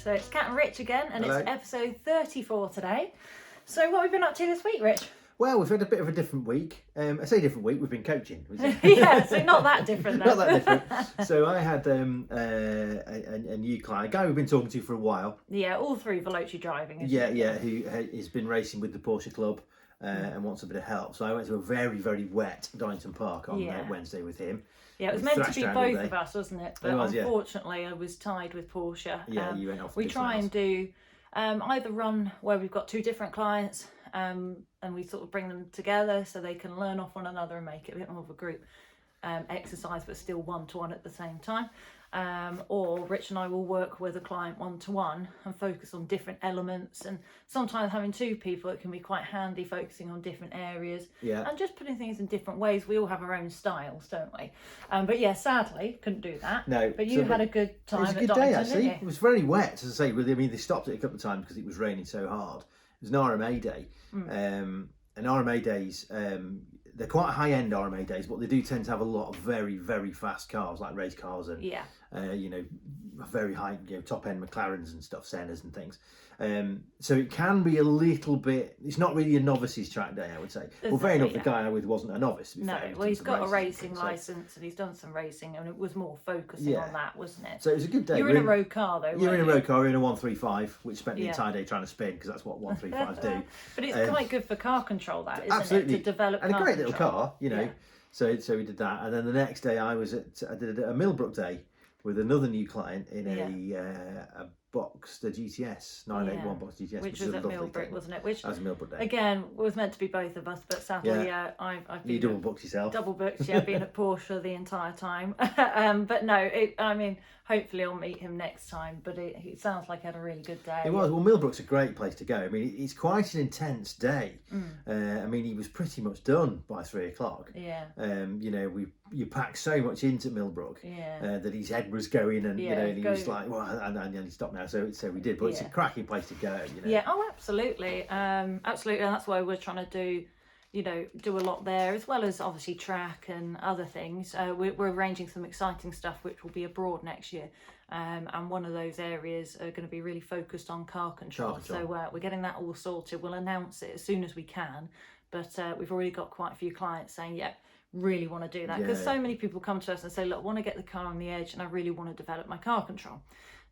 So it's Kat and Rich again, and Hello. It's episode 34 today. So what have we been up to this week, Rich? Well, we've had a bit of a different week. I say different week, we've been coaching. Yeah, so not that different then. Not that different. So I had a new client, a guy we've been talking to for a while. Yeah, all through Veloce driving. Yeah, who has been racing with the Porsche Club and wants a bit of help. So I went to a very, very wet Donington Park on Wednesday with him. Yeah, it was meant to be both of us, wasn't it? But unfortunately, I was tied with Porsche. Yeah, you went off. We try and do either run where we've got two different clients and we sort of bring them together so they can learn off one another and make it a bit more of a group exercise, but still one-to-one at the same time. Or Rich and I will work with a client one-to-one and focus on different elements, and sometimes having two people, it can be quite handy focusing on different areas and just putting things in different ways. We all have our own styles, don't we? But yeah, sadly couldn't do that. No, but you had a good time. It was a good day actually. It was very wet, as I say. I mean, they stopped it a couple of times because it was raining so hard. It was an RMA day, and RMA days. They're quite high-end RMA days, but they do tend to have a lot of very, very fast cars, like race cars and, very high, top-end McLarens and stuff, Sennas and things. So it can be a little bit, it's not really a novice's track day, I would say. Well, fair enough, the guy I'm with wasn't a novice. No, well, he's got a racing licence and he's done some racing, and it was more focusing on that, wasn't it? So it was a good day. You were in a road car, though, You're in a road car, we're in a 135, which spent the entire day trying to spin, because that's what 135s do. But it's quite good for car control, that, isn't absolutely. it? To develop and car a great control. little car, So we did that, and then the next day I did a Millbrook day with another new client in a box, the GTS 981 box GTS, which was at Millbrook, wasn't it? Which was a Millbrook day. Again, was meant to be both of us, but sadly, I've been you double booked yourself. Double booked, been at Porsche the entire time. But no, hopefully I'll meet him next time. But it sounds like he had a really good day. It was. Well, Millbrook's a great place to go. I mean, it's quite an intense day. I mean, he was pretty much done by 3:00. Yeah. You pack so much into Millbrook that his head was going, and and he was like, well, and he stopped now. So we did, but it's a cracking place to go. Yeah. Oh, absolutely. Absolutely, and that's why we're trying to do a lot there, as well as obviously track and other things. We're arranging some exciting stuff which will be abroad next year, and one of those areas are going to be really focused on car control. So we're getting that all sorted. We'll announce it as soon as we can, but we've already got quite a few clients saying, really want to do that, because so many people come to us and say, look, I want to get the car on the edge and I really want to develop my car control.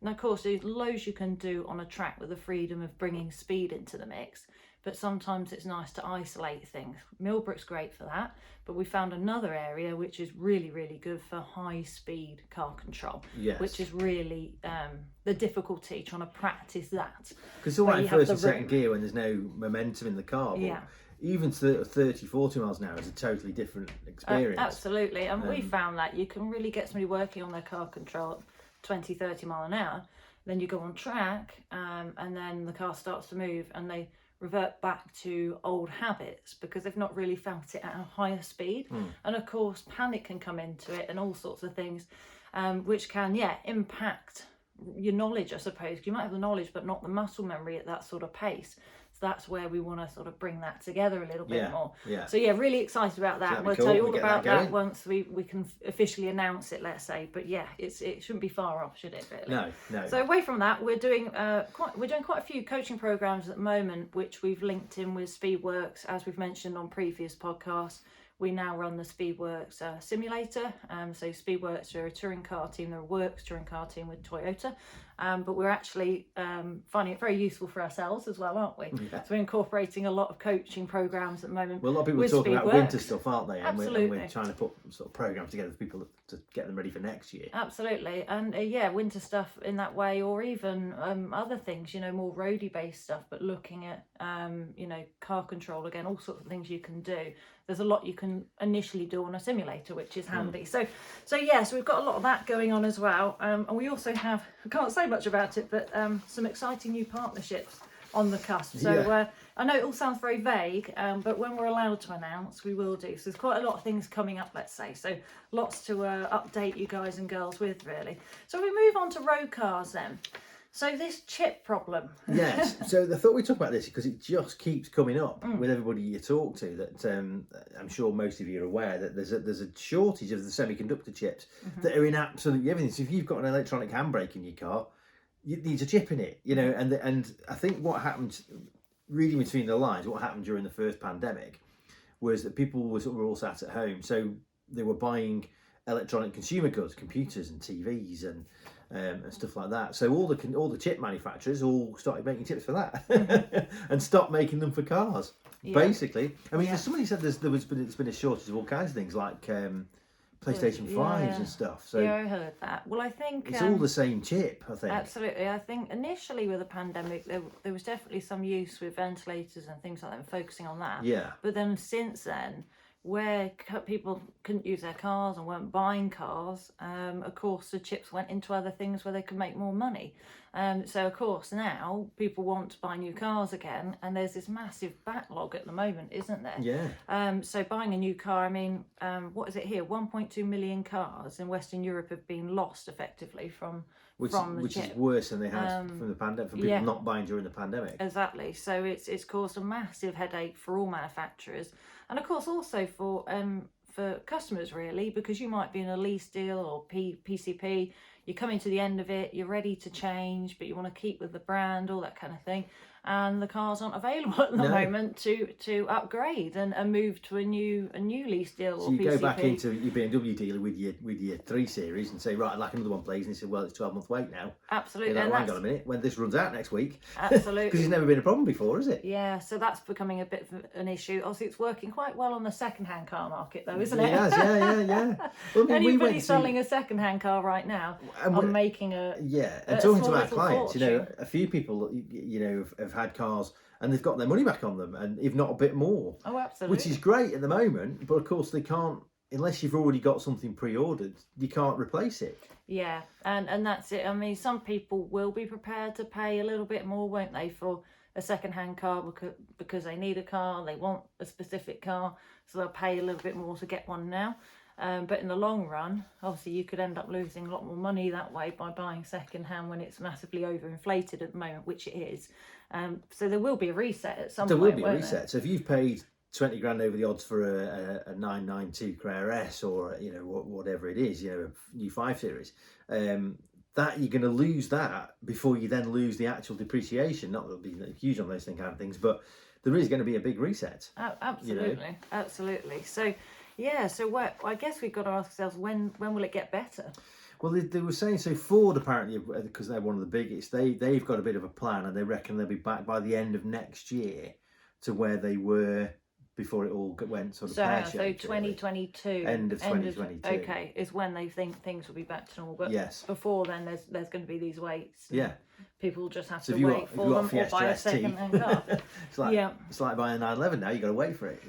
And of course there's loads you can do on a track with the freedom of bringing speed into the mix, but sometimes it's nice to isolate things. Millbrook's great for that, but we found another area which is really, really good for high speed car control, which is really the difficulty trying to practice that. Because it's all right in first and second gear when there's no momentum in the car, but even 30, 40 miles an hour is a totally different experience. Absolutely, and we found that you can really get somebody working on their car control at 20, 30 mile an hour, then you go on track and then the car starts to move and they revert back to old habits because they've not really felt it at a higher speed. And of course panic can come into it and all sorts of things which can impact your knowledge, I suppose. You might have the knowledge but not the muscle memory at that sort of pace. So that's where we want to sort of bring that together a little bit more. So really excited about that. We'll tell you all about that once we can officially announce it, let's say. But it shouldn't be far off, should it, really? No. So away from that, we're doing quite a few coaching programs at the moment, which we've linked in with Speedworks, as we've mentioned on previous podcasts. We now run the Speedworks simulator. So Speedworks are a touring car team. They're a works touring car team with Toyota. But we're actually finding it very useful for ourselves as well, aren't we? So we're incorporating a lot of coaching programs at the moment. Well, a lot of people are talking about winter stuff, aren't they? Absolutely. And we're trying to put sort of programs together for people to get them ready for next year. Absolutely. And winter stuff in that way, or even other things, more roady based stuff, but looking at, car control again, all sorts of things you can do. There's a lot you can initially do on a simulator, which is handy. So we've got a lot of that going on as well. And we also have, I can't say much about it, but some exciting new partnerships on the cusp. So I know it all sounds very vague, but when we're allowed to announce, we will do. So there's quite a lot of things coming up, let's say. So lots to update you guys and girls with, really. So we move on to road cars then. So this chip problem. Yes. So I thought we'd talk about this because it just keeps coming up with everybody you talk to. That I'm sure most of you are aware that there's a shortage of the semiconductor chips that are in absolutely everything. So if you've got an electronic handbrake in your car, it needs a chip in it, and I think what happened, reading between the lines, what happened during the first pandemic was that people were all sat at home, so they were buying electronic consumer goods, computers and TVs and stuff like that. So all the chip manufacturers all started making chips for that and stopped making them for cars. Yeah. Basically, I mean, somebody said there's been a shortage of all kinds of things like PlayStation 5s and stuff. So yeah, I heard that. Well, I think it's all the same chip, I think. Absolutely. I think initially with the pandemic, there was definitely some use with ventilators and things like that, and focusing on that. Yeah. But then since then, where people couldn't use their cars and weren't buying cars, of course the chips went into other things where they could make more money. So of course now people want to buy new cars again, and there's this massive backlog at the moment, isn't there? Yeah. So buying a new car, I mean, what is it here? 1.2 million cars in Western Europe have been lost effectively from the which chip. is worse than they had from the pandemic, from people not buying during the pandemic. Exactly. So it's caused a massive headache for all manufacturers, and of course also for customers really, because you might be in a lease deal or PCP. You're coming to the end of it, you're ready to change, but you want to keep with the brand, all that kind of thing. And the cars aren't available at the moment to upgrade and move to a new lease deal or PCP. So you go back into your BMW dealer with your 3 Series and say, right, I'd like another one, please. And he said, well, it's 12-month wait now. Absolutely. Like, hang on a minute, when this runs out next week. Absolutely. Because it's never been a problem before, is it? Yeah, so that's becoming a bit of an issue. Obviously, it's working quite well on the second-hand car market, though, isn't it? It has, yeah. Well, I mean, anybody selling a second-hand car right now, I'm making a and talking to our clients, fortune. a few people, have had cars and they've got their money back on them, and if not a bit more. Oh, absolutely. Which is great at the moment, but of course they can't, unless you've already got something pre-ordered, you can't replace it. Yeah, and that's it. I mean, some people will be prepared to pay a little bit more, won't they, for a second-hand car because they need a car, they want a specific car, so they'll pay a little bit more to get one now. But in the long run, obviously, you could end up losing a lot more money that way by buying second-hand when it's massively overinflated at the moment, which it is. So there will be a reset at some point. There will be a reset. So if you've paid 20 grand over the odds for a 992 Carrera S or whatever it is, a new 5 Series, that you're going to lose that before you then lose the actual depreciation. Not that it'll be huge on those kind of things, but there is going to be a big reset. Absolutely, absolutely. So. Yeah, so I guess we've got to ask ourselves, when will it get better? Well, they were saying, so Ford apparently, because they're one of the biggest, they've got a bit of a plan, and they reckon they'll be back by the end of next year to where they were before it all went sort of pear-shaped. So 2022. End of 2022. Okay, is when they think things will be back to normal. But yes. Before then, there's going to be these waits. Yeah. People just have to wait for them or buy a second-hand car. It's like buying a 911 now. You got to wait for it.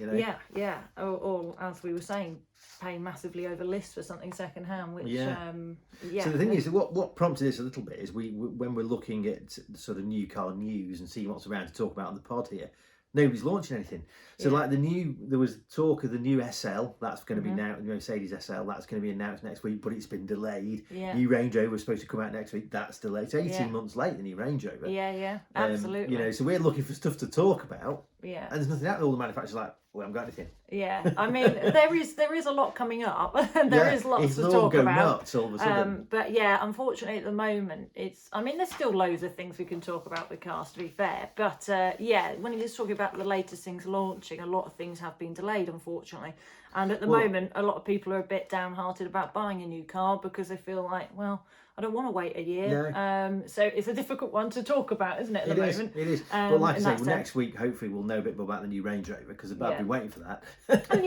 Yeah. Or as we were saying, paying massively over list for something second-hand. Which So the thing is, what prompted this a little bit is when we're looking at sort of new car news and seeing what's around to talk about on the pod here. Nobody's launching anything. So there was talk of the new SL, that's going to be now, the Mercedes SL, that's going to be announced next week, but it's been delayed. Yeah. New Range Rover was supposed to come out next week, that's delayed. It's 18 months late, the new Range Rover. Yeah, absolutely. So we're looking for stuff to talk about. Yeah. And there's nothing out there. All the manufacturers are like, we haven't got anything. Yeah, I mean, there is a lot coming up. There is lots to talk about. Nuts all of a sudden. But yeah, unfortunately at the moment, there's still loads of things we can talk about with cars, to be fair. But when you're just talking about the latest things launching, a lot of things have been delayed, unfortunately. And at the moment, a lot of people are a bit downhearted about buying a new car because they feel like, well, I don't want to wait a year. No. So it's a difficult one to talk about, isn't it, at the moment? It is. But like I say, next week, hopefully, we'll know a bit more about the new Range Rover because I've been waiting for that. And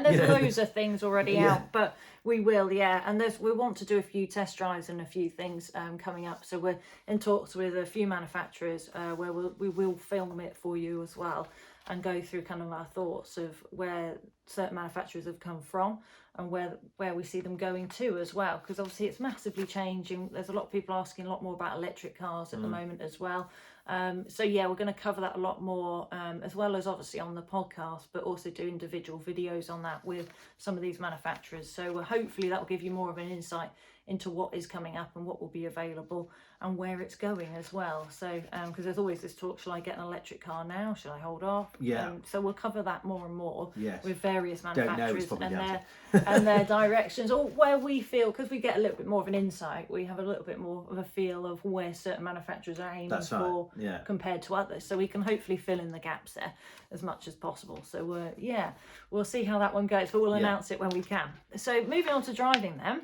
there's loads of things already out, but we will, and we want to do a few test drives and a few things coming up. So we're in talks with a few manufacturers where we will film it for you as well and go through kind of our thoughts of where certain manufacturers have come from and where we see them going to as well, because obviously it's massively changing. There's a lot of people asking a lot more about electric cars at the moment as well, So yeah, we're going to cover that a lot more, as well as obviously on the podcast, but also do individual videos on that with some of these manufacturers. So hopefully that will give you more of an insight into what is coming up and what will be available and where it's going as well. So because there's always this talk, shall I get an electric car now, shall I hold off? Yeah. So we'll cover that more and more Yes. with various Don't know, manufacturers it's probably and the their answer. and their directions, or where we feel, because we get a little bit more of an insight, we have a little bit more of a feel of where certain manufacturers are aiming That's right. for Yeah. compared to others, so we can hopefully fill in the gaps there as much as possible. So yeah, we'll see how that one goes, but we'll announce it when we can. So moving on to driving then.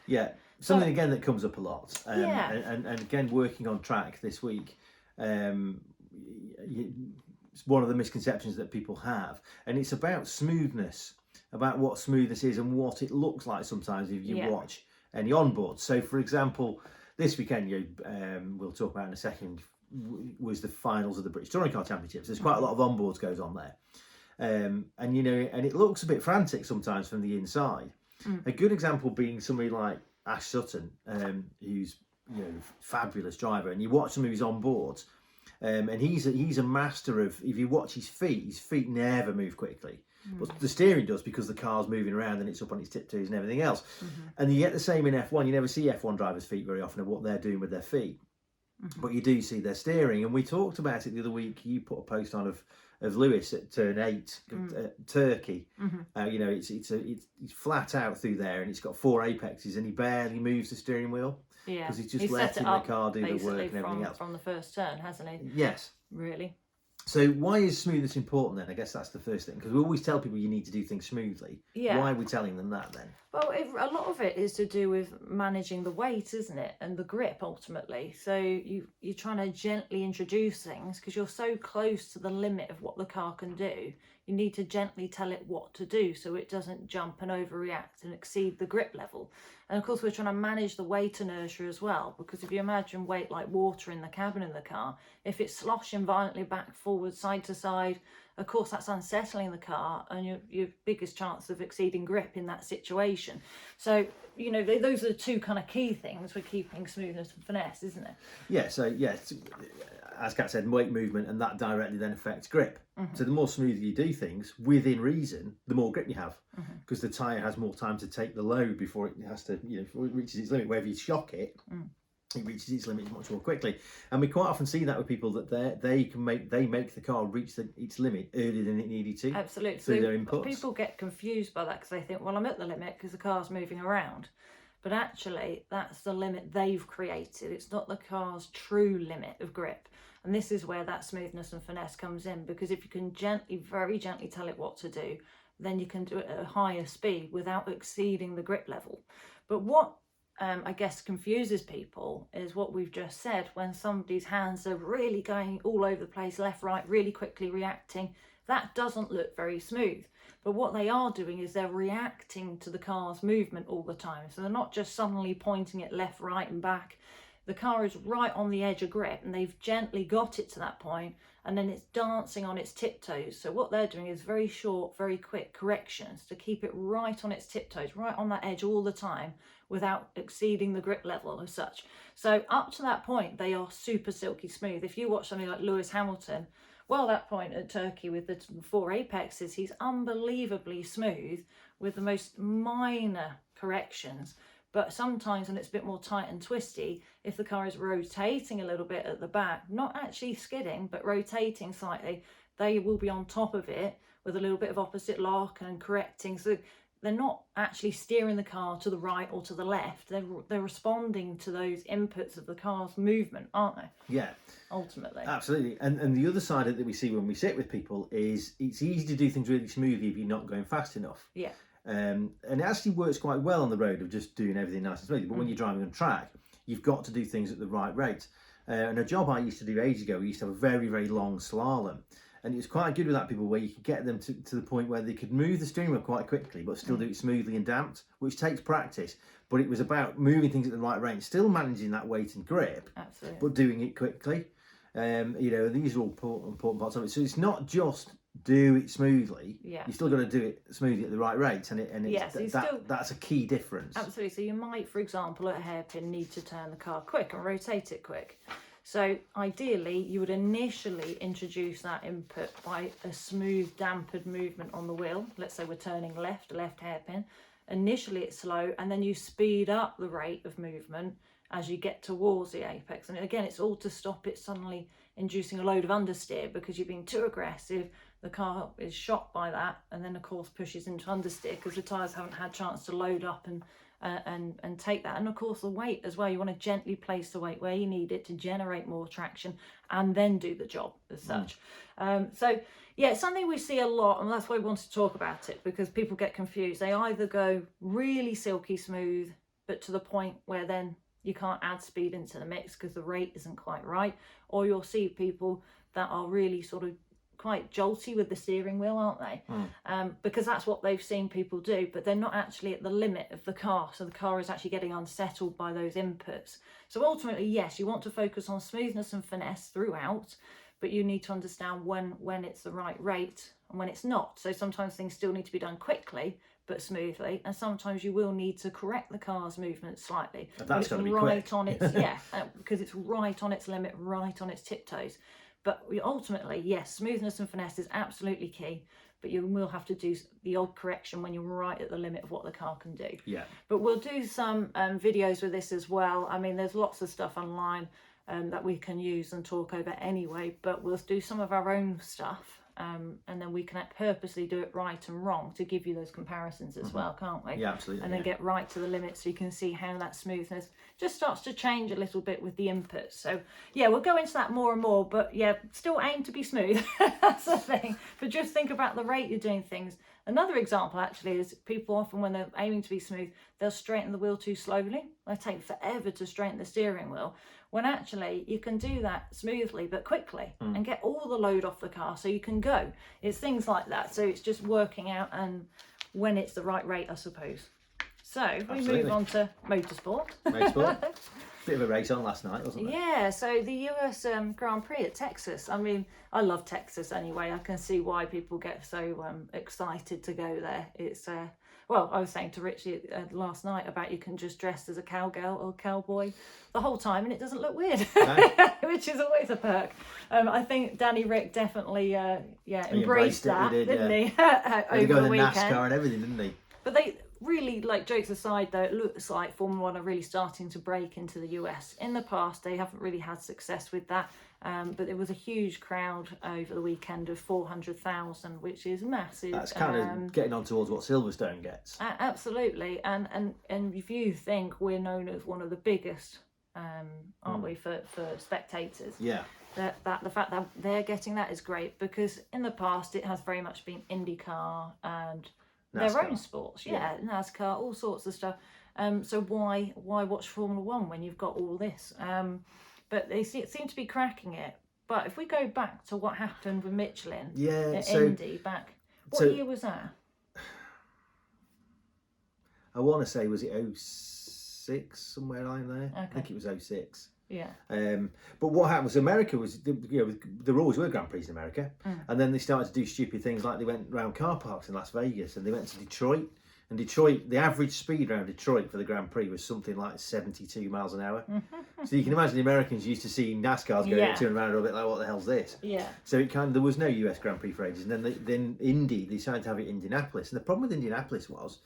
Yeah, something again that comes up a lot, Yeah. and again working on track this week. It's one of the misconceptions that people have, and it's about smoothness, about what smoothness is and what it looks like sometimes if you watch any onboard. So, for example, this weekend, we'll talk about in a second, was the finals of the British Touring Car Championships. There's quite a lot of onboards goes on there, and it looks a bit frantic sometimes from the inside. A good example being somebody like Ash Sutton, who's fabulous driver, and you watch some of his onboards, and he's a master of, if you watch his feet never move quickly, but the steering does, because the car's moving around and it's up on its tiptoes and everything else. And you get the same in F1. You never see F1 drivers' feet very often, of what they're doing with their feet, but you do see their steering. And we talked about it the other week. You put a post on of Lewis at turn 8 at Turkey. It's flat out through there, and it's got 4 apexes, and he barely moves the steering wheel, because he's just letting the car do the work and everything else from the first turn, hasn't he? Yes. Really. So why is smoothness important then? I guess that's the first thing, because we always tell people you need to do things smoothly. Yeah. Why are we telling them that then? Well, a lot of it is to do with managing the weight, isn't it? And the grip, ultimately. So you're trying to gently introduce things, because you're so close to the limit of what the car can do. You need to gently tell it what to do, so it doesn't jump and overreact and exceed the grip level. And of course, we're trying to manage the weight inertia as well, because if you imagine weight like water in the cabin of the car, if it's sloshing violently back, forward, side to side, of course that's unsettling the car, and your biggest chance of exceeding grip in that situation. So those are the two kind of key things for keeping smoothness and finesse, isn't it? Yeah. So as Kat said, weight movement, and that directly then affects grip. So the more smoothly you do things within reason, the more grip you have, because the tyre has more time to take the load before it has to, before it reaches its limit. Where if you shock it, it reaches its limit much more quickly. And we quite often see that with people, that they make the car reach its limit earlier than it needed to. Absolutely. Through their inputs. People get confused by that, because they think, well, I'm at the limit because the car's moving around. But actually, that's the limit they've created. It's not the car's true limit of grip. And this is where that smoothness and finesse comes in, because if you can very gently tell it what to do, then you can do it at a higher speed without exceeding the grip level. But what I guess confuses people is what we've just said. When somebody's hands are really going all over the place, left, right, really quickly reacting, that doesn't look very smooth. But what they are doing is they're reacting to the car's movement all the time. So they're not just suddenly pointing it left, right and back. The car is right on the edge of grip, and they've gently got it to that point, and then it's dancing on its tiptoes. So what they're doing is very short, very quick corrections to keep it right on its tiptoes, right on that edge all the time, without exceeding the grip level as such. So up to that point, they are super silky smooth. If you watch something like Lewis Hamilton, well, that point at Turkey with the 4 apexes, he's unbelievably smooth with the most minor corrections. But sometimes when it's a bit more tight and twisty, if the car is rotating a little bit at the back, not actually skidding, but rotating slightly, they will be on top of it with a little bit of opposite lock and correcting. So they're not actually steering the car to the right or to the left. They're responding to those inputs of the car's movement, aren't they? Yeah. Ultimately. Absolutely. And the other side of it that we see when we sit with people is it's easy to do things really smoothly if you're not going fast enough. Yeah. And it actually works quite well on the road of just doing everything nice and smoothly. But when you're driving on track, you've got to do things at the right rate. And a job I used to do ages ago, we used to have a very, very long slalom. And it was quite good with that, people, where you could get them to the point where they could move the steering wheel quite quickly, but still do it smoothly and damped, which takes practice. But it was about moving things at the right rate, still managing that weight and grip, absolutely, but doing it quickly. These are all important parts of it. So it's not just do it smoothly. Yeah. You still got to do it smoothly at the right rate, that's a key difference. Absolutely. So you might, for example, at a hairpin, need to turn the car quick and rotate it quick. So ideally, you would initially introduce that input by a smooth, dampened movement on the wheel. Let's say we're turning left hairpin. Initially it's slow, and then you speed up the rate of movement as you get towards the apex. And again, it's all to stop it suddenly inducing a load of understeer, because you're being too aggressive. The car is shocked by that, and then of course pushes into understeer because the tyres haven't had a chance to load up and take that. And of course the weight as well, you want to gently place the weight where you need it to generate more traction and then do the job as such. So yeah, it's something we see a lot, and that's why we want to talk about it, because people get confused. They either go really silky smooth, but to the point where then you can't add speed into the mix because the rate isn't quite right, or you'll see people that are really sort of quite jolty with the steering wheel, aren't they? Because that's what they've seen people do, but they're not actually at the limit of the car, so the car is actually getting unsettled by those inputs. So ultimately, yes, you want to focus on smoothness and finesse throughout, but you need to understand when it's the right rate and when it's not. So sometimes things still need to be done quickly but smoothly, and sometimes you will need to correct the car's movement slightly. And that's got to be right quick. On its because it's right on its limit, right on its tiptoes. But ultimately, yes, smoothness and finesse is absolutely key, but you will have to do the odd correction when you're right at the limit of what the car can do. Yeah. But we'll do some videos with this as well. I mean, there's lots of stuff online that we can use and talk over anyway, but we'll do some of our own stuff, and then we can purposely do it right and wrong to give you those comparisons as well, can't we? Yeah, absolutely. And then get right to the limit so you can see how that smoothness just starts to change a little bit with the inputs. So yeah, we'll go into that more and more, but yeah, still aim to be smooth. That's the thing. But just think about the rate you're doing things. Another example actually is people often, when they're aiming to be smooth, they'll straighten the wheel too slowly. They take forever to straighten the steering wheel, when actually you can do that smoothly but quickly and get all the load off the car so you can go. It's things like that. So it's just working out and when it's the right rate, I suppose. So we move on to motorsport. Bit of a race on last night, wasn't it? Yeah, so the US Grand Prix at Texas. I mean, I love Texas anyway. I can see why people get so excited to go there. It's well, I was saying to Richie last night about you can just dress as a cowgirl or cowboy the whole time and it doesn't look weird, which is always a perk. I think Danny Rick definitely embraced that, didn't he? Over the weekend. NASCAR and everything, didn't he? But they really, like, jokes aside though, it looks like Formula One are really starting to break into the US. In the past, they haven't really had success with that. But there was a huge crowd over the weekend of 400,000, which is massive. That's kind of getting on towards what Silverstone gets. Absolutely, and if you think we're known as one of the biggest, aren't we, for spectators? Yeah. That the fact that they're getting that is great, because in the past it has very much been IndyCar and NASCAR. Their own sports, NASCAR, all sorts of stuff. So why watch Formula One when you've got all this? But they seem to be cracking it. But if we go back to what happened with Michelin at Indy back, what year was that? I want to say, was it 06, somewhere around there? Okay. I think it was 06. Yeah. But what happened was America was, there always were Grand Prix in America, and then they started to do stupid things like they went around car parks in Las Vegas, and they went to Detroit. And Detroit, the average speed around Detroit for the Grand Prix was something like 72 miles an hour. So you can imagine the Americans used to see NASCARs going at 200 miles an hour, a bit like, what the hell's this? Yeah. So there was no US Grand Prix for ages. And then Indy, they decided to have it in Indianapolis. And the problem with Indianapolis was,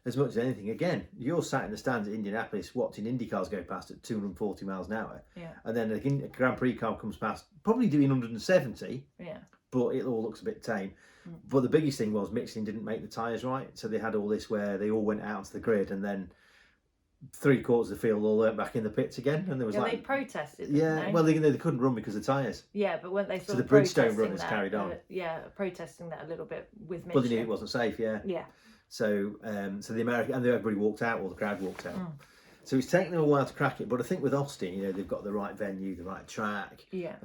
as much as anything, again, you're sat in the stands at Indianapolis watching Indy cars go past at 240 miles an hour. Yeah. And then a Grand Prix car comes past, probably doing 170. Yeah. But it all looks a bit tame. But the biggest thing was Michelin didn't make the tyres right. So they had all this where they all went out to the grid, and then 3/4 of the field all went back in the pits again. And there was they protested. Well, they couldn't run because of the tyres. Yeah, but when they so the Bridgestone runners carried on. Protesting that a little bit with Michelin. But they knew it wasn't safe. Yeah. Yeah. So the American, and everybody walked out, or the crowd walked out. So it's taken them a while to crack it, but I think with Austin, they've got the right venue, the right track. Yeah.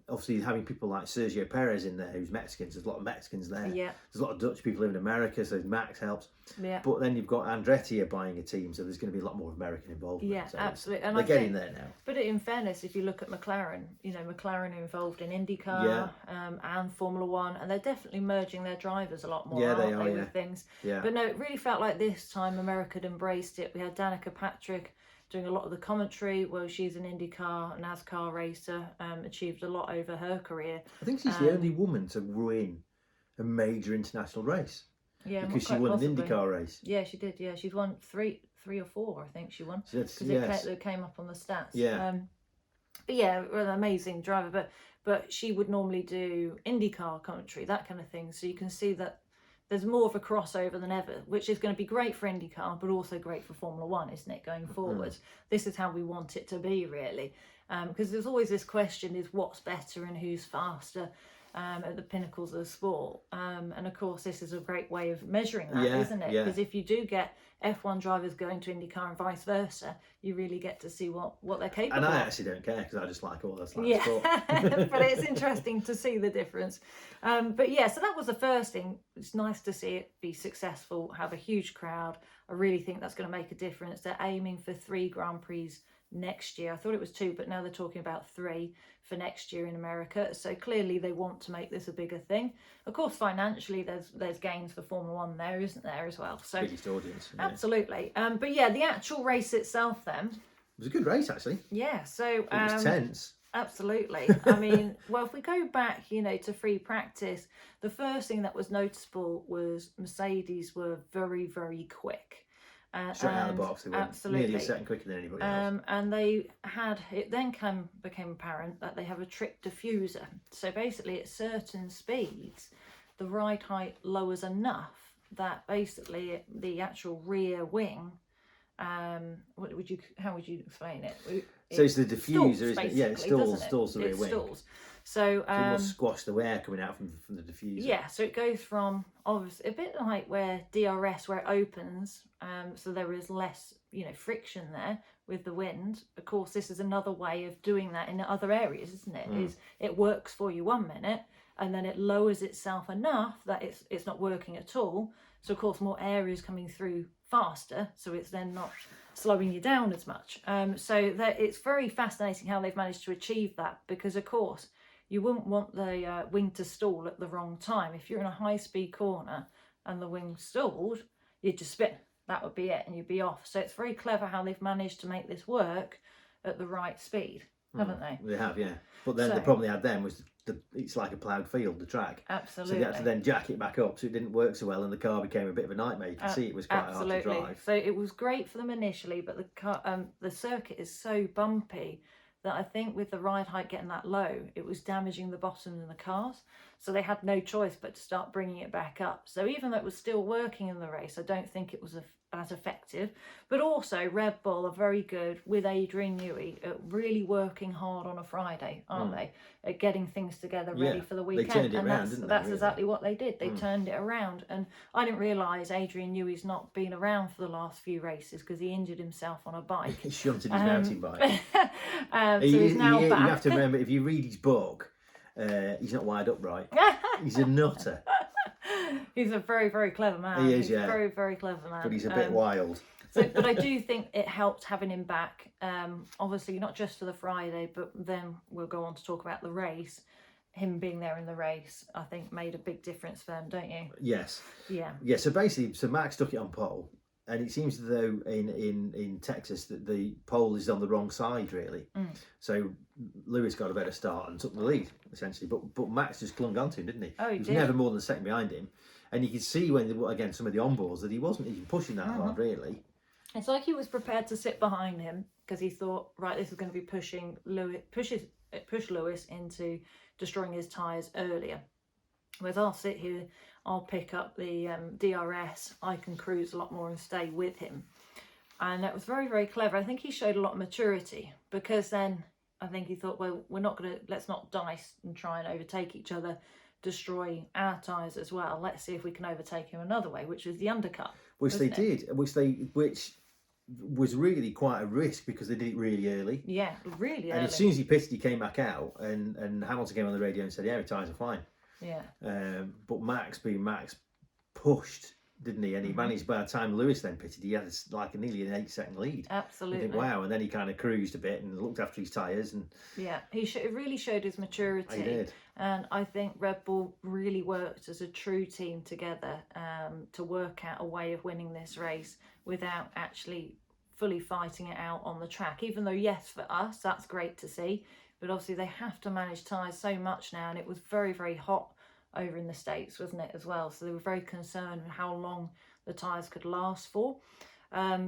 Obviously, having people like Sergio Perez in there, who's Mexicans, there's a lot of Mexicans there. Yeah. There's a lot of Dutch people living in America, so Max helps. Yeah. But then you've got Andretti buying a team, so there's going to be a lot more American involvement. Yeah, so absolutely. And they're getting there now. But in fairness, if you look at McLaren, McLaren are involved in IndyCar and Formula One, and they're definitely merging their drivers a lot more, aren't they, with things. Yeah. But no, it really felt like this time America had embraced it. We had Danica Patrick doing a lot of the commentary. Well, she's an IndyCar, NASCAR racer, achieved a lot over her career. I think she's the only woman to win a major international race. Yeah, because she won an IndyCar race. Yeah, she did. Yeah, she's won three or four, I think she won. Because it came up on the stats. Yeah. But yeah, an amazing driver. But she would normally do IndyCar commentary, that kind of thing. So you can see that there's more of a crossover than ever, which is going to be great for IndyCar, but also great for Formula One, isn't it, going forward? This is how we want it to be, really. Because there's always this question, is what's better and who's faster at the pinnacles of the sport. And of course, this is a great way of measuring that, isn't it? Because if you do get F1 drivers going to IndyCar and vice versa, you really get to see what they're capable of. And I actually don't care, because I just like all that sport. But it's interesting to see the difference. But yeah, so that was the first thing. It's nice to see it be successful, have a huge crowd. I really think that's going to make a difference. They're aiming for 3 Grand Prix next year. I thought it was 2, but now they're talking about 3 for next year in America. So clearly they want to make this a bigger thing. Of course, financially, there's gains for Formula One there, isn't there, as well? So biggest audience. Absolutely. But yeah, the actual race itself then. It was a good race, actually. Yeah, so it was tense. Absolutely. I mean, well, if we go back, to free practice, the first thing that was noticeable was Mercedes were very, very quick. Straight out of the box, they were nearly a second quicker than anybody else. And they had, it then became apparent that they have a trick diffuser. So basically at certain speeds, the ride height lowers enough that basically the actual rear wing, how would you explain it? So it's the diffuser, isn't it? Yeah, it stalls the rear wing. Stalls. So it must squash the air coming out from the diffuser. Yeah, so it goes from obviously a bit like where DRS, where it opens, so there is less, friction there with the wind. Of course, this is another way of doing that in other areas, isn't it? Is it works for you 1 minute, and then it lowers itself enough that it's not working at all. So of course, more air is coming through faster, so it's then not slowing you down as much. So that it's very fascinating how they've managed to achieve that, because of course you wouldn't want the wing to stall at the wrong time. If you're in a high-speed corner and the wing stalled, you'd just spin. That would be it, and you'd be off. So it's very clever how they've managed to make this work at the right speed, haven't they? They have, yeah. But then the problem they had then was it's like a ploughed field, the track. Absolutely. So they had to then jack it back up, so it didn't work so well, and the car became a bit of a nightmare. You can see it was quite hard to drive. So it was great for them initially, but the circuit is so bumpy that I think with the ride height getting that low, it was damaging the bottom of the cars. So they had no choice but to start bringing it back up. So even though it was still working in the race, I don't think it was as effective. But also Red Bull are very good with Adrian Newey at really working hard on a Friday, aren't they? At getting things together ready for the weekend. They turned it around, didn't they? That's exactly what they did. They turned it around. And I didn't realise Adrian Newey's not been around for the last few races because he injured himself on a bike. He shunted his mountain bike. So he's now back. You have to remember, if you read his book, he's not wired up right. He's a nutter. He's a very, very clever man. He is, he's a very, very clever man. But he's a bit wild. But I do think it helped having him back. Obviously, not just for the Friday, but then we'll go on to talk about the race. Him being there in the race, I think, made a big difference for them, don't you? Yes. Yeah. Yeah. So basically, Max took it on pole, and it seems as though in Texas that the pole is on the wrong side, really. So Lewis got a better start and took the lead essentially, but Max just clung on to him, didn't he? Oh, he was did. Never more than a second behind him, and you could see when again some of the onboards that he wasn't even pushing that hard, really. It's like he was prepared to sit behind him because he thought, right, this is going to be push Lewis into destroying his tyres earlier. Whereas I'll sit here, I'll pick up the DRS, I can cruise a lot more and stay with him. And that was very, very clever. I think he showed a lot of maturity, because then I think he thought, well, let's not dice and try and overtake each other, destroy our tyres as well. Let's see if we can overtake him another way, which was the undercut. Which they did, which was really quite a risk, because they did it really early. Yeah, really early. And as soon as he pitted, he came back out, and Hamilton came on the radio and said, yeah, the tyres are fine. Yeah. But Max, pushed, didn't he? And he managed, by the time Lewis then pitted, he had like nearly an 8-second lead. Absolutely. You think, wow. And then he kind of cruised a bit and looked after his tyres. And yeah, it really showed his maturity. He did. And I think Red Bull really worked as a true team together to work out a way of winning this race without actually fully fighting it out on the track, even though, yes, for us, that's great to see. But obviously they have to manage tyres so much now, and it was very, very hot over in the States, wasn't it, as well? So they were very concerned with how long the tyres could last for.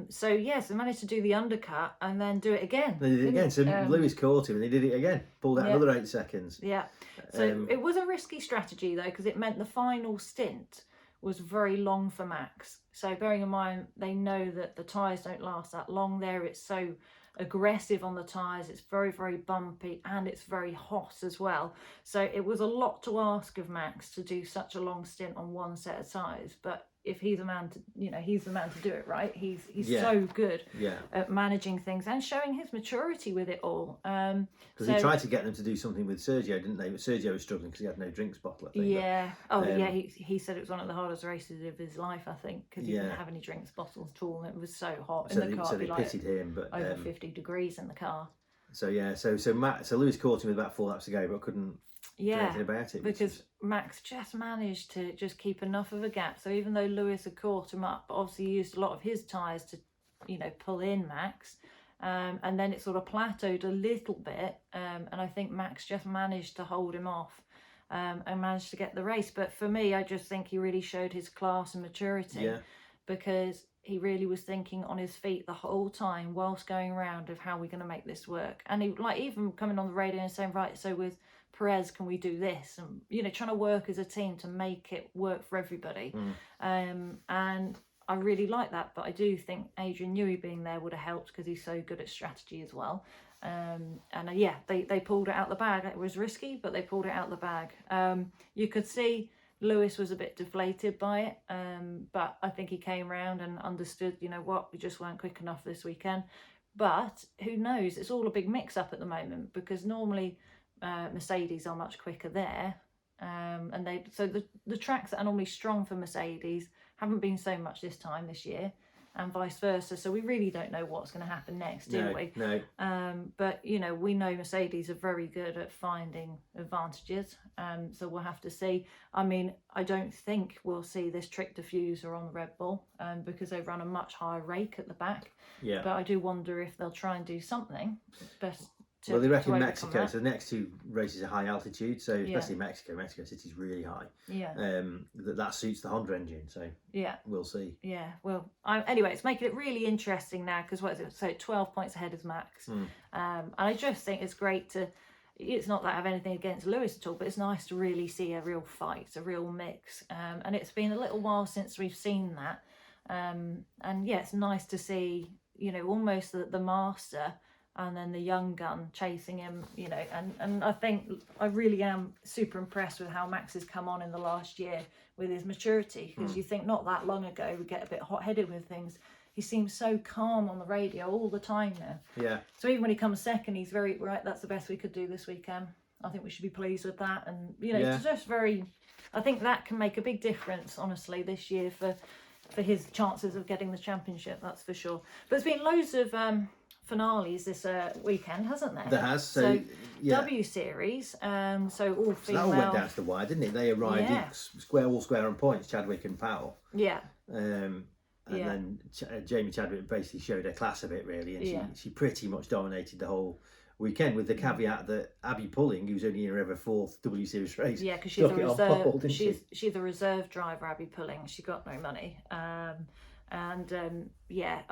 So yes, they managed to do the undercut and then do it again. They did it again. So Lewis caught him and he did it again. Pulled out another 8 seconds. Yeah. So it was a risky strategy though, because it meant the final stint was very long for Max. So bearing in mind, they know that the tyres don't last that long there. It's so aggressive on the tyres. It's very, very bumpy, and it's very hot as well. So it was a lot to ask of Max to do such a long stint on one set of tyres. But if he's a man to, he's the man to do it, right? He's so good at managing things and showing his maturity with it all. Because he tried to get them to do something with Sergio, didn't they? But Sergio was struggling because he had no drinks bottle, I think. Yeah. He said it was one of the hardest races of his life, I think, because he didn't have any drinks bottles at all, and it was so hot in the car. So they pitted him, but over 50 degrees in the car. So Lewis caught him with about 4 laps to go, but couldn't do anything about it. Because Max just managed to just keep enough of a gap. So even though Lewis had caught him up, obviously he used a lot of his tyres to, pull in Max. And then it sort of plateaued a little bit. And I think Max just managed to hold him off and managed to get the race. But for me, I just think he really showed his class and maturity because he really was thinking on his feet the whole time whilst going around of how we're going to make this work. And he even coming on the radio and saying, right, so with Perez, can we do this? And, trying to work as a team to make it work for everybody. And I really like that, but I do think Adrian Newey being there would have helped because he's so good at strategy as well. They pulled it out the bag. It was risky, but they pulled it out the bag. You could see Lewis was a bit deflated by it, but I think he came round and understood, we just weren't quick enough this weekend. But who knows? It's all a big mix-up at the moment because normally Mercedes are much quicker there. So the tracks that are normally strong for Mercedes haven't been so much this year, and vice versa. So we really don't know what's going to happen next, do we? No. But we know Mercedes are very good at finding advantages. So we'll have to see. I mean, I don't think we'll see this trick diffuser on the Red Bull because they run a much higher rake at the back. Yeah. But I do wonder if they'll try and do something. Well, they reckon Mexico, so the next 2 races are high altitude, so especially Mexico City's really high. Yeah. That suits the Honda engine, so we'll see. Yeah, well, anyway, it's making it really interesting now because what is it? So 12 points ahead is Max. And I just think it's great it's not that I have anything against Lewis at all, but it's nice to really see a real fight, a real mix. And it's been a little while since we've seen that. It's nice to see, almost the master and then the young gun chasing him, and I think I really am super impressed with how Max has come on in the last year with his maturity, because you think not that long ago we get a bit hot-headed with things. He seems so calm on the radio all the time now. Yeah. So even when he comes second, he's very, right, that's the best we could do this weekend. I think we should be pleased with that. And, it's just very, I think that can make a big difference, honestly, this year for his chances of getting the championship, that's for sure. But there's been loads of finales this weekend, hasn't there? There has. W Series, so all female. So that all went down to the wire, didn't it? They arrived all square on points, Chadwick and Powell. Yeah. And then Jamie Chadwick basically showed her class a bit, really, and she pretty much dominated the whole weekend, with the caveat that Abby Pulling, who's only in her ever 4th W Series race, because she's a reserve. She's a reserve driver, Abby Pulling. She got no money. I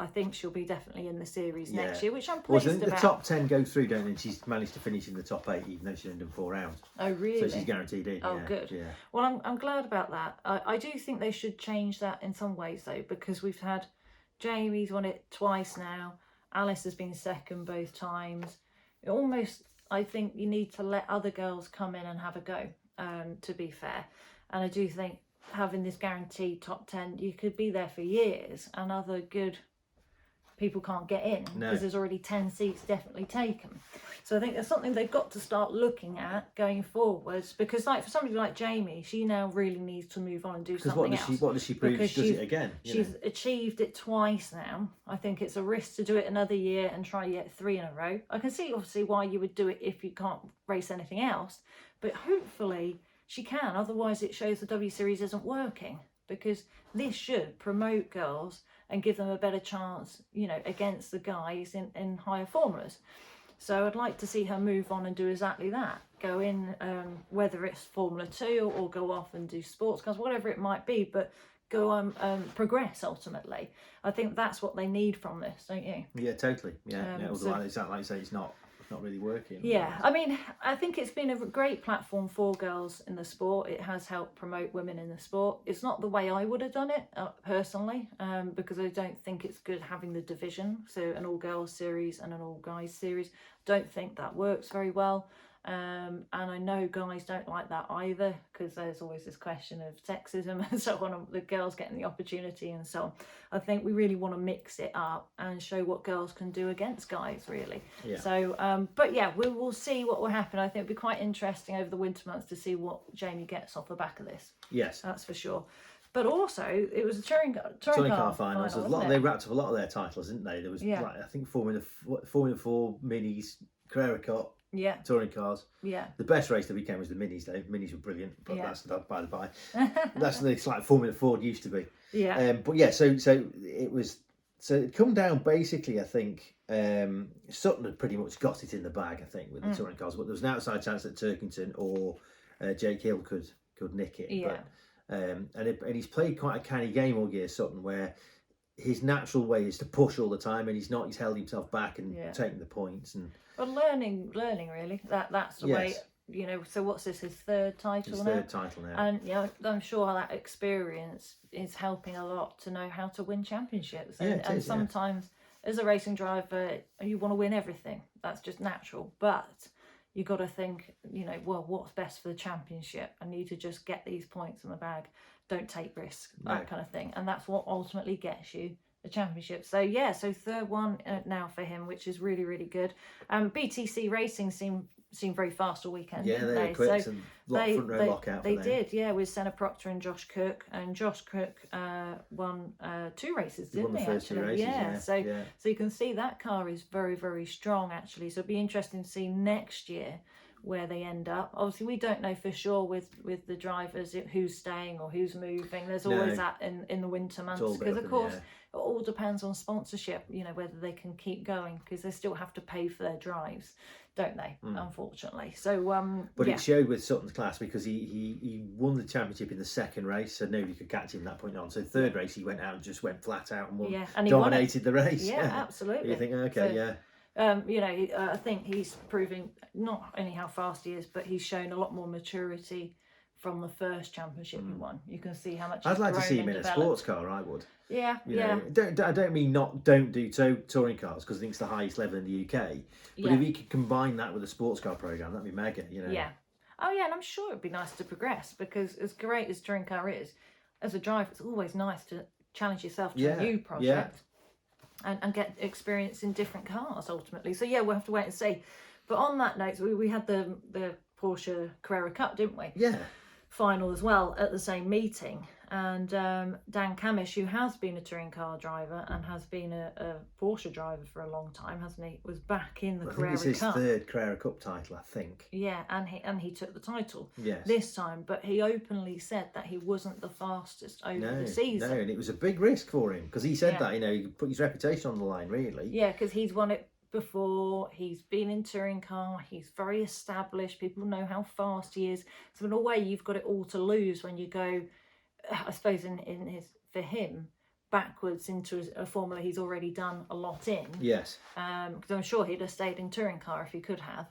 think she'll be definitely in the series next year, which I'm pleased about. The top 10 go through, don't they? And she's managed to finish in the top 8, even though she's only done 4 rounds. Oh, really? So she's guaranteed in. Oh, good. Yeah. Well, I'm glad about that. I do think they should change that in some ways, though, because we've had Jamie's won it twice now. Alice has been second both times. I think you need to let other girls come in and have a go, to be fair. And I do think having this guaranteed top 10, you could be there for years and other good people can't get in because there's already 10 seats definitely taken. So I think there's something they've got to start looking at going forwards, because like for somebody like Jamie, she now really needs to move on and do something else. What does she prove? She does it again. She's achieved it twice now. I think it's a risk to do it another year and try to get 3 in a row. I can see obviously why you would do it if you can't race anything else, but hopefully she can. Otherwise it shows the W Series isn't working. because this should promote girls and give them a better chance, you know, against the guys in higher formulas. So I'd like to see her move on and do exactly that. Go in, whether it's Formula 2 or go off and do sports cars, whatever it might be, but go on progress ultimately. I think that's what they need from this, don't you? Yeah, totally. Yeah, Otherwise, like you say, it's not really working. Yeah, I mean, I think it's been a great platform for girls in the sport. It has helped promote women in the sport. It's not the way I would have done it personally, because I don't think it's good having the division, so an all-girls series and an all-guys series. Don't think that works very well. And I know guys don't like that either, because there's always this question of sexism and so on, the girls getting the opportunity and so on. I think we really want to mix it up and show what girls can do against guys, really. Yeah. So, but yeah, we will see what will happen. I think it'll be quite interesting over the winter months to see what Jamie gets off the back of this. Yes. That's for sure. But also, it was a touring car finals. They wrapped up a lot of their titles, didn't they? There was, I think, Formula 4 Minis, Carrera Cup. Yeah. Touring cars. Yeah. The best race of the weekend was the Minis, though. Minis were brilliant, but that's by the by. That's like Formula Ford used to be. Yeah. But yeah, so it was. So it come down basically. I think Sutton had pretty much got it in the bag. I think with the touring cars, but there was an outside chance that Turkington or Jake Hill could nick it. Yeah. But, and he's played quite a canny game all year, Sutton, where his natural way is to push all the time, and he's held himself back and taken the points and. Well, learning really. That's the way, you know. So what's this? His third title now. Third title now. And I'm sure that experience is helping a lot to know how to win championships. And sometimes, as a racing driver, you want to win everything. That's just natural. But you got to think, you know, well, what's best for the championship? I need to just get these points in the bag. Don't take risks. That kind of thing. And that's what ultimately gets you the championship. So yeah, third one now for him, which is really, really good. BTC Racing seemed very fast all weekend. Yeah, they were quick. And front row lockout. They did, yeah, with Senna Proctor and Josh Cook. And Josh Cook won 2 races, didn't he? First 2 races, so you can see that car is very, very strong actually. So it'll be interesting to see next year where they end up. Obviously, we don't know for sure with the drivers who's staying or who's moving. There's always that in the winter months, because of course it all depends on sponsorship, you know, whether they can keep going, because they still have to pay for their drives, don't they? Unfortunately. So but it showed with Sutton's class, because he won the championship in the second race, so nobody could catch him from that point on. So third race he went out and just went flat out and won, and dominated the race. Yeah, absolutely. You think, okay, you know, I think he's proving not only how fast he is, but he's shown a lot more maturity from the first championship he won. You can see how much. I'd like to see him in a sports car. I would. Yeah, you know, I don't mean don't do touring cars, because I think it's the highest level in the UK. But if he could combine that with a sports car program, that'd be mega. You know. Yeah. Oh yeah, and I'm sure it'd be nice to progress, because as great as touring car is, as a driver, it's always nice to challenge yourself to a new project. And get experience in different cars ultimately. So yeah, we'll have to wait and see. But on that note, we had the Porsche Carrera Cup, didn't we? Yeah. Final as well at the same meeting. And Dan Camish, who has been a touring car driver and has been a Porsche driver for a long time, hasn't he? Was back in the Carrera Cup. I think it's his third Carrera Cup title, I think. Yeah, and he took the title yes. this time, but he openly said that he wasn't the fastest over the season. No, and it was a big risk for him, because he said that, you know, he put his reputation on the line, really. Yeah, because he's won it before, he's been in touring car, he's very established, people know how fast he is. So in a way, you've got it all to lose when you go, I suppose, for him, backwards into a formula he's already done a lot in. Yes. Because I'm sure he'd have stayed in touring car if he could have.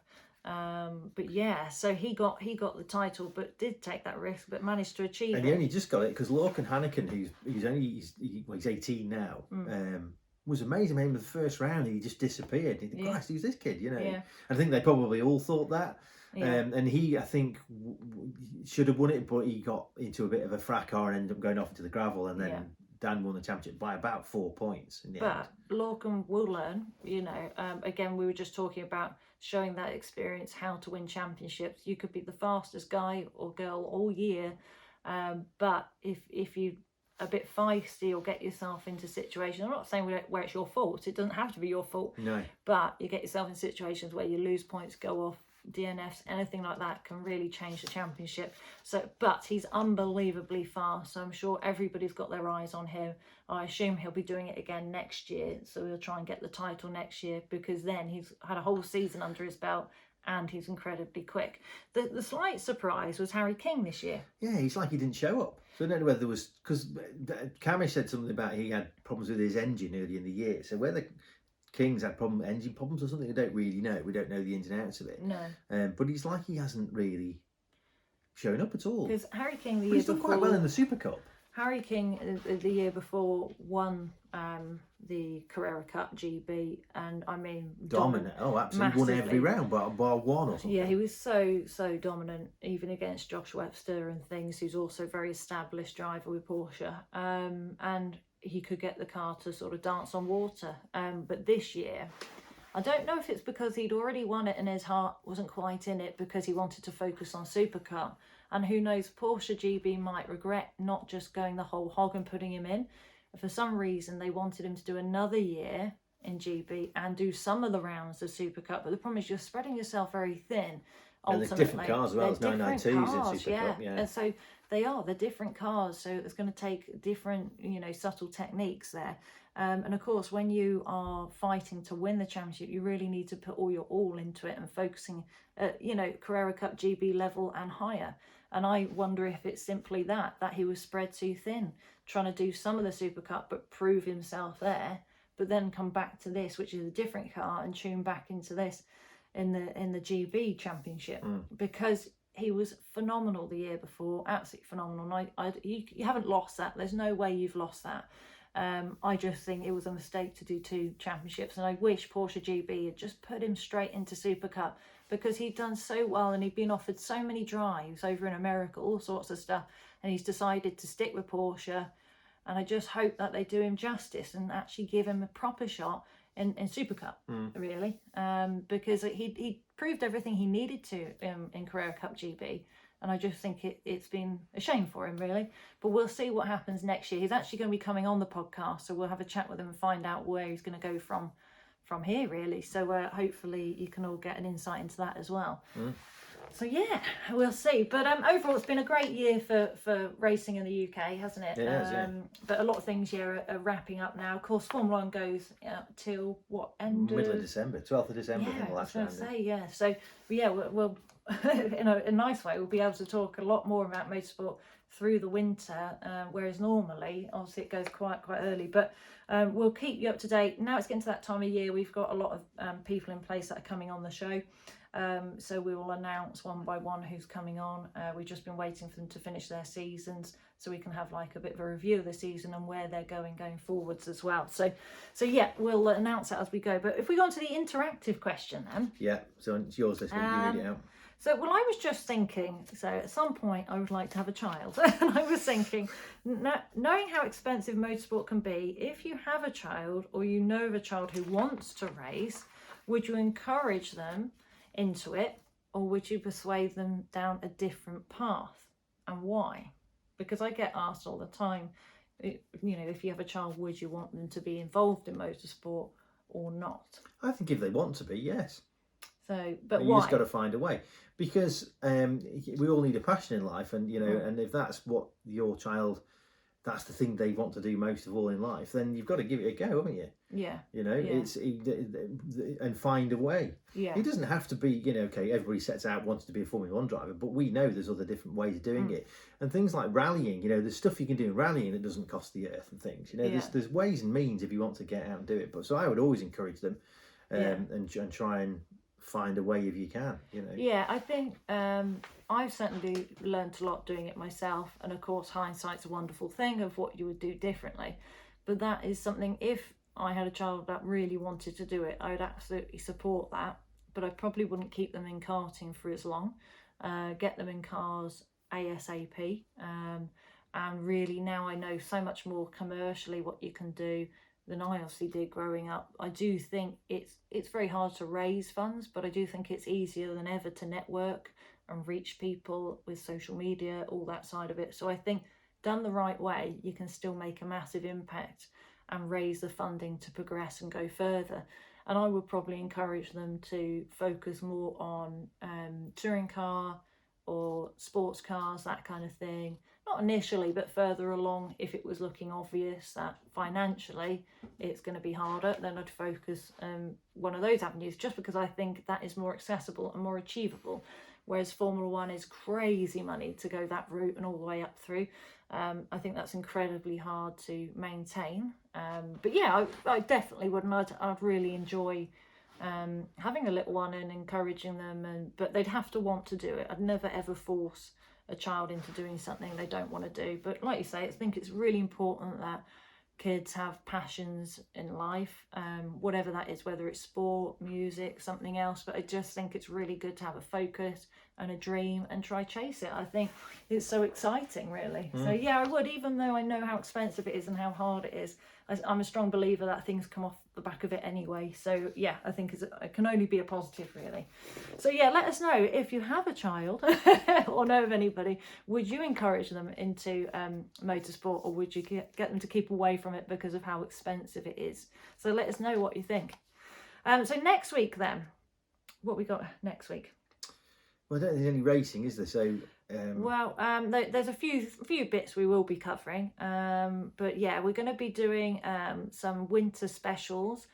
But yeah, so he got the title, but did take that risk, but managed to achieve it. And he only just got it because Lorcan Hanneken, he's 18 now, was amazing. I mean, the first round he just disappeared. You think, Christ, who's this kid? You know. Yeah. I think they probably all thought that. Yeah. And he, I think, should have won it, but he got into a bit of a fracas and ended up going off into the gravel, and then Dan won the championship by about 4 points in the end. But Lorcan will learn, you know. Again, we were just talking about showing that experience, how to win championships. You could be the fastest guy or girl all year, but if you a bit feisty or get yourself into situations, I'm not saying where it's your fault, it doesn't have to be your fault, no, but you get yourself in situations where you lose points, go off, DNFs, anything like that can really change the championship. So, but he's unbelievably fast, so I'm sure everybody's got their eyes on him. I assume he'll be doing it again next year, so he'll try and get the title next year, because then he's had a whole season under his belt and he's incredibly quick. The slight surprise was Harry King this year. Yeah, he's like he didn't show up. So I don't know whether there was, because Cammy said something about he had problems with his engine early in the year. So whether King's had engine problems or something, I don't really know. We don't know the ins and outs of it. No. But he's like he hasn't really shown up at all. Because Harry King But he's done quite well in the Super Cup. Harry King the year before won the Carrera Cup GB, and I mean dominant. Oh, absolutely, massively. won every round bar one or something. Yeah, he was so dominant, even against Josh Webster and things, who's also a very established driver with Porsche, and he could get the car to sort of dance on water. But this year, I don't know if it's because he'd already won it and his heart wasn't quite in it, because he wanted to focus on Super Cup. And who knows, Porsche GB might regret not just going the whole hog and putting him in. For some reason, they wanted him to do another year in GB and do some of the rounds of Super Cup. But the problem is you're spreading yourself very thin. And there's different cars as well. There's 992s in Super Cup. Yeah. And so they're different cars. So it's going to take different, subtle techniques there. And of course, when you are fighting to win the championship, you really need to put all your all into it and focusing at, Carrera Cup GB level and higher. And I wonder if it's simply that he was spread too thin, trying to do some of the Super Cup, but prove himself there, but then come back to this, which is a different car, and tune back into this in the GB championship, because he was phenomenal the year before, absolutely phenomenal. And you haven't lost that. There's no way you've lost that. I just think it was a mistake to do 2 championships, and I wish Porsche GB had just put him straight into Super Cup, because he'd done so well and he'd been offered so many drives over in America, all sorts of stuff, and he's decided to stick with Porsche. And I just hope that they do him justice and actually give him a proper shot in Super Cup, really, because he proved everything he needed to in Carrera Cup GB. And I just think it's been a shame for him, really. But we'll see what happens next year. He's actually going to be coming on the podcast, so we'll have a chat with him and find out where he's going to go from here, really. So hopefully you can all get an insight into that as well. So yeah, we'll see. But overall, it's been a great year for racing in the UK, hasn't it? It has, yeah. But a lot of things here are wrapping up now. Of course, Formula 1 goes till what, end middle of December, 12th of December. Yeah, the last I was going round. to say, yeah. So yeah, we'll in a nice way, we'll be able to talk a lot more about motorsport through the winter, whereas normally, obviously, it goes quite early. But we'll keep you up to date. Now it's getting to that time of year. We've got a lot of people in place that are coming on the show. So we will announce one by one who's coming on. We've just been waiting for them to finish their seasons, so we can have like a bit of a review of the season and where they're going forwards as well. So yeah, we'll announce that as we go. But if we go on to the interactive question then. Yeah, so it's yours this week. You read it out. So, well, I was just thinking, so at some point I would like to have a child. And I was thinking, knowing how expensive motorsport can be, if you have a child or you know of a child who wants to race, would you encourage them into it, or would you persuade them down a different path, and why? Because I get asked all the time, if you have a child, would you want them to be involved in motorsport or not? I think if they want to be, yes. So, but you why? just got to find a way, because we all need a passion in life, and and if that's what your child, that's the thing they want to do most of all in life, then you've got to give it a go, haven't you? Yeah. It's and find a way. Yeah. It doesn't have to be, okay, everybody sets out wanting to be a Formula 1 driver, but we know there's other different ways of doing it. And things like rallying, there's stuff you can do in rallying that doesn't cost the earth and things. There's ways and means if you want to get out and do it. But so I would always encourage them and try and find a way if you can. Yeah, I think I've certainly learned a lot doing it myself, and of course hindsight's a wonderful thing of what you would do differently, but that is something, if I had a child that really wanted to do it, I would absolutely support that, but I probably wouldn't keep them in karting for as long. Get them in cars ASAP, and really now I know so much more commercially what you can do than I obviously did growing up. I do think it's very hard to raise funds, but I do think it's easier than ever to network and reach people with social media, all that side of it. So I think done the right way, you can still make a massive impact and raise the funding to progress and go further. and I would probably encourage them to focus more on touring car or sports cars, that kind of thing. Not initially, but further along, if it was looking obvious that financially it's going to be harder, then I'd focus one of those avenues, just because I think that is more accessible and more achievable. Whereas Formula One is crazy money to go that route and all the way up through. I think that's incredibly hard to maintain. But yeah, I definitely would, and I'd really enjoy having a little one and encouraging them. But they'd have to want to do it. I'd never ever force a child into doing something they don't want to do. But like you say, I think it's really important that kids have passions in life, whatever that is, whether it's sport, music, something else. But I just think it's really good to have a focus and a dream and try chase it. I think it's so exciting, really. So yeah, I would, even though I know how expensive it is and how hard it is. I'm a strong believer that things come off the back of it anyway. So yeah, I think it can only be a positive, really. So yeah, let us know if you have a child or know of anybody. Would you encourage them into motorsport, or would you get them to keep away from it because of how expensive it is? So let us know what you think. So next week then, what we got next week? Well, I don't think there's any racing, is there? So there's a few bits we will be covering, but yeah, we're going to be doing some winter specials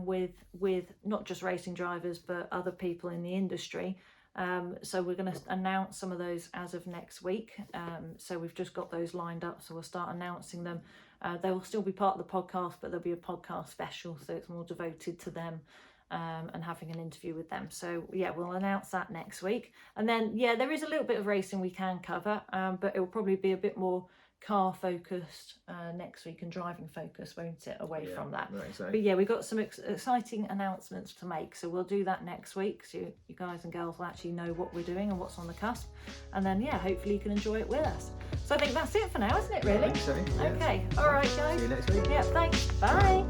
with not just racing drivers but other people in the industry. So we're going to announce some of those as of next week. So we've just got those lined up, so we'll start announcing them. They will still be part of the podcast, but there'll be a podcast special, so it's more devoted to them. And having an interview with them. So yeah, we'll announce that next week. And then yeah, there is a little bit of racing we can cover, but it will probably be a bit more car focused next week and driving focused, won't it, away from that. Right, so. But yeah, we've got some exciting announcements to make, so we'll do that next week, so you guys and girls will actually know what we're doing and what's on the cusp. And then yeah, hopefully you can enjoy it with us. So I think that's it for now, isn't it, really? I think so, yeah. Okay, all right guys, See you next week. yeah, thanks, bye.